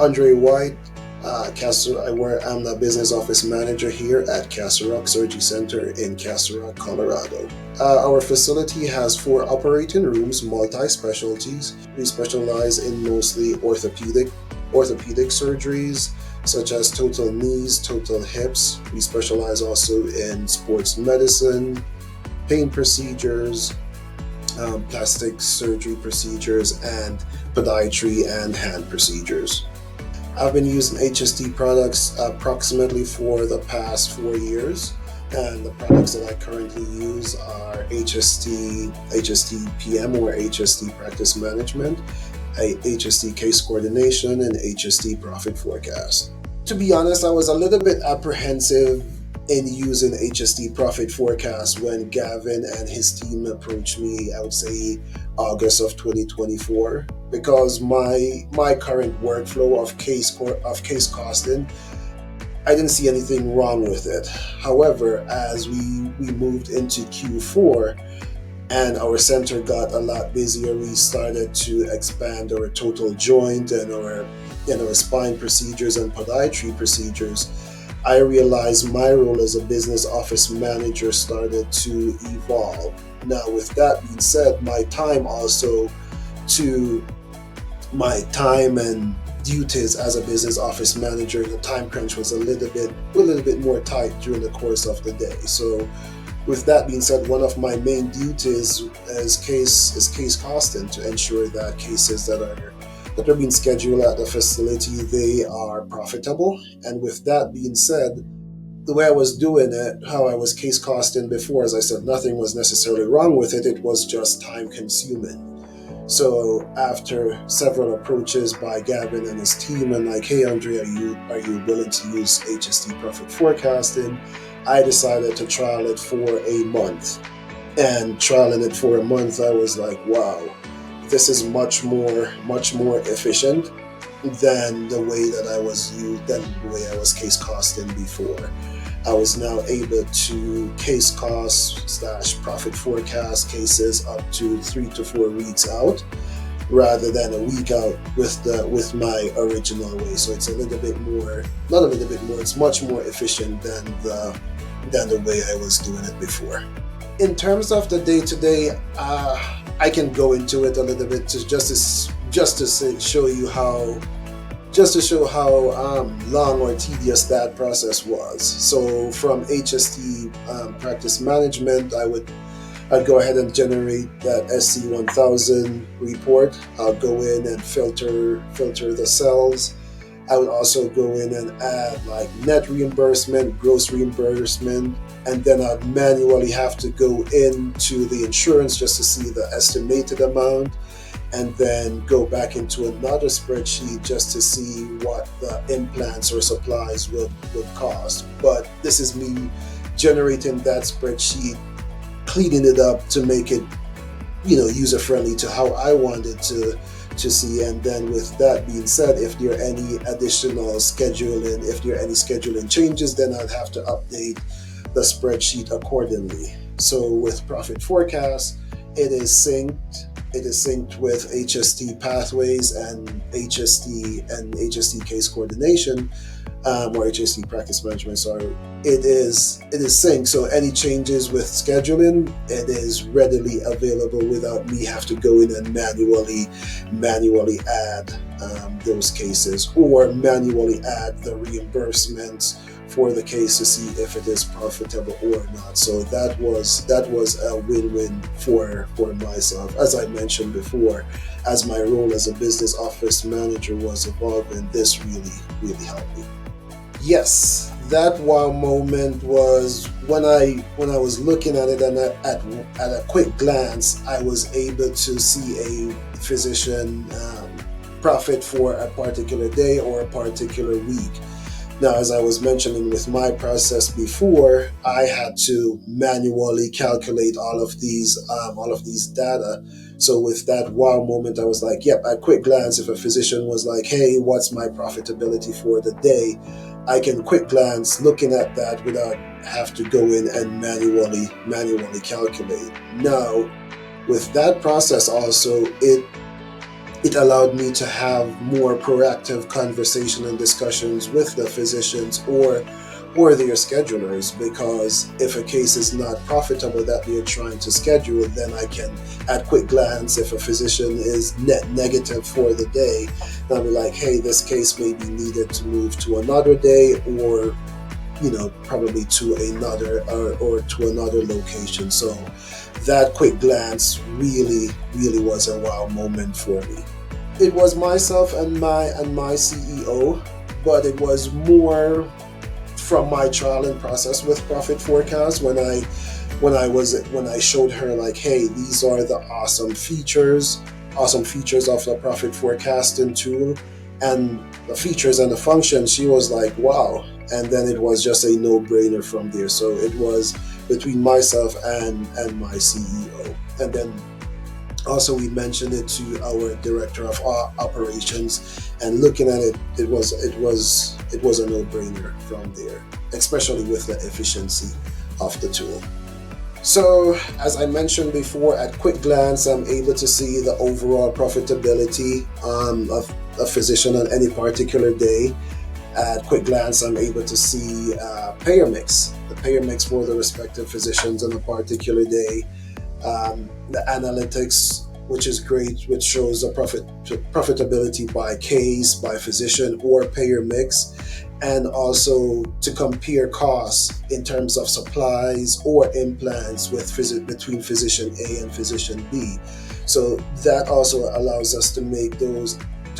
Andre Whyte. I'm the business office manager here at Castle Rock Surgery Center in Castle Rock, Colorado. Our facility has 4 operating rooms, multi-specialties. We specialize in mostly orthopedic surgeries, such as total knees, total hips. We specialize also in sports medicine, pain procedures, plastic surgery procedures, and podiatry and hand procedures. I've been using HST products approximately for the past 4 years, and the products that I currently use are HST PM or HST Practice Management, HST Case Coordination, and HST Profit Forecast. To be honest, I was a little bit apprehensive in using HST Profit Forecast when Gavin and his team approached me, I would say August of 2024, because my current workflow of case costing, I didn't see anything wrong with it. However, as we moved into Q4 and our center got a lot busier, we started to expand our total joint and our spine procedures and podiatry procedures. I realized my role as a business office manager started to evolve. Now, with that being said, my time and duties as a business office manager, the time crunch was a little bit more tight during the course of the day. So with that being said, one of my main duties is case costing, to ensure that cases that are being scheduled at the facility, they are profitable. And with that being said, the way I was doing it, how I was case costing before, as I said, nothing was necessarily wrong with it. It was just time consuming. So after several approaches by Gavin and his team, and like, hey Andre, are you willing to use HST Profit Forecasting? I decided to trial it for a month. And trialing it for a month, I was like, wow, this is much more efficient than the way I was case costing before. I was now able to case cost / profit forecast cases up to 3 to 4 weeks out, rather than a week out with my original way. So it's it's much more efficient than the way I was doing it before. In terms of the day-to-day, I can go into it a little bit to show how long or tedious that process was. So from HST Practice Management, I'd go ahead and generate that SC1000 report. I'll go in and filter the cells. I would also go in and add like net reimbursement, gross reimbursement, and then I'd manually have to go into the insurance just to see the estimated amount, and then go back into another spreadsheet just to see what the implants or supplies would cost. But this is me generating that spreadsheet, cleaning it up to make it, user-friendly to how I wanted to see. And then with that being said, if there are any scheduling changes, then I'd have to update the spreadsheet accordingly. So with Profit Forecast, it is synced with HST Pathways and HST Case Coordination, or HST Practice Management. Sorry, it is synced. So any changes with scheduling, it is readily available without me have to go in and manually add those cases, or manually add the reimbursements for the case to see if it is profitable or not. So that was a win-win for myself. As I mentioned before, as my role as a business office manager was evolving, this really helped me. Yes, that wow moment was when I was looking at it, and at a quick glance, I was able to see a physician profit for a particular day or a particular week. Now, as I was mentioning with my process before, I had to manually calculate all of these data. So with that wow moment, I was like, yep, at quick glance, if a physician was like, hey, what's my profitability for the day? I can quick glance looking at that without have to go in and manually calculate. Now, with that process also, it allowed me to have more proactive conversation and discussions with the physicians or their schedulers, because if a case is not profitable that they're trying to schedule, then I can, at quick glance, if a physician is net negative for the day, I'll be like, hey, this case may be needed to move to another day, or probably to another or to another location. So that quick glance really was a wow moment for me. It was myself and my CEO, but it was more from my trial and process with Profit Forecast when I showed her, like, hey, these are the awesome features of the Profit Forecasting tool, and the features and the functions. She was like, wow. And then it was just a no-brainer from there. So it was between myself and my CEO. And then also we mentioned it to our director of operations, and looking at it, it was a no-brainer from there, especially with the efficiency of the tool. So as I mentioned before, at quick glance, I'm able to see the overall profitability of a physician on any particular day. At quick glance, I'm able to see the payer mix for the respective physicians on a particular day. The analytics, which is great, which shows the profitability by case, by physician, or payer mix, and also to compare costs in terms of supplies or implants between physician A and physician B. So that also allows us to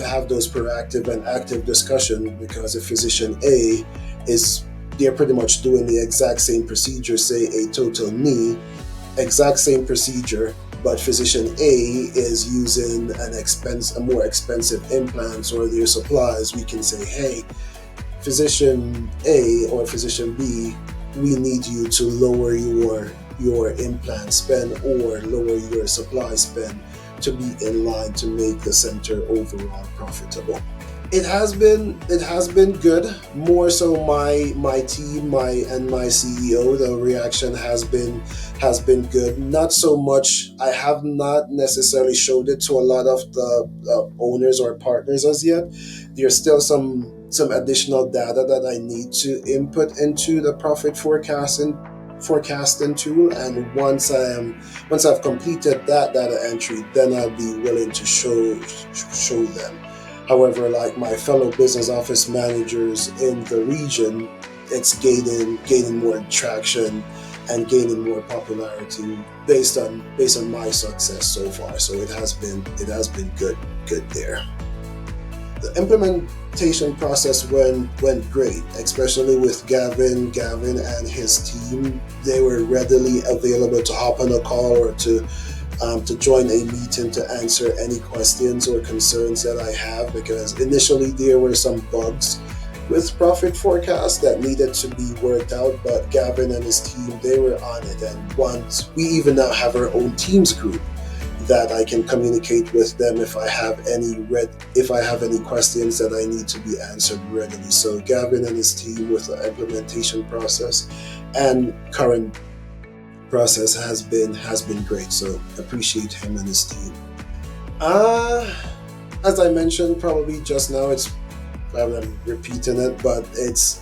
have those proactive and active discussion, because if physician A they're pretty much doing the exact same procedure, say a total knee, exact same procedure, but physician A is using a more expensive implants or their supplies, we can say, hey, physician A or physician B, we need you to lower your implant spend or lower your supply spend to be in line to make the center overall profitable. It has been good. More so my team, and my CEO, the reaction has been good. Not so much, I have not necessarily showed it to a lot of the owners or partners as yet. There's still some additional data that I need to input into the profit forecasting tool, and once I've completed that data entry, then I'll be willing to show them. However, like my fellow business office managers in the region, it's gaining more traction and gaining more popularity based on my success so far. So it has been good there. The implementation process went great, especially with Gavin and his team. They were readily available to hop on a call or to join a meeting to answer any questions or concerns that I have, because initially there were some bugs with Profit Forecast that needed to be worked out, but Gavin and his team, they were on it. And once we even now have our own Teams group that I can communicate with them if I have any questions that I need to be answered readily. So Gavin and his team with the implementation process and current process has been great. So appreciate him and his team. As I mentioned probably just now, I'm repeating it, but it's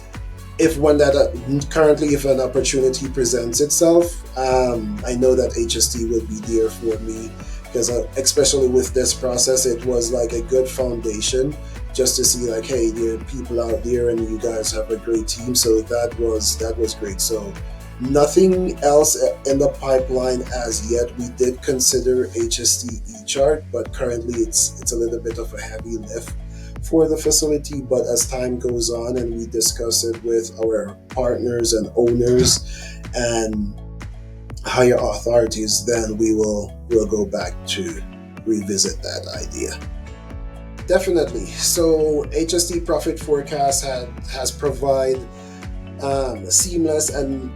if an opportunity presents itself, I know that HST will be there for me, because especially with this process, it was like a good foundation just to see, like, hey, there are people out there and you guys have a great team. So that was great. So nothing else in the pipeline as yet. We did consider HST eChart, but currently it's a little bit of a heavy lift for the facility. But as time goes on and we discuss it with our partners and owners and higher authorities, then we'll go back to revisit that idea. Definitely. So HST Profit Forecast has provided seamless and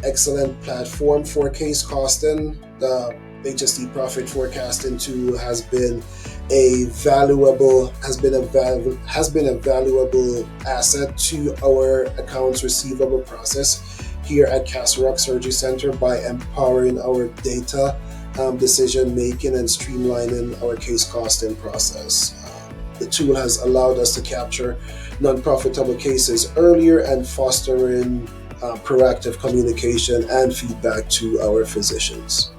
excellent platform for case costing. The HST Profit Forecasting tool has been a valuable asset to our accounts receivable process here at Castle Rock Surgery Center by empowering our data decision making and streamlining our case costing process. The tool has allowed us to capture non-profitable cases earlier and fostering proactive communication and feedback to our physicians.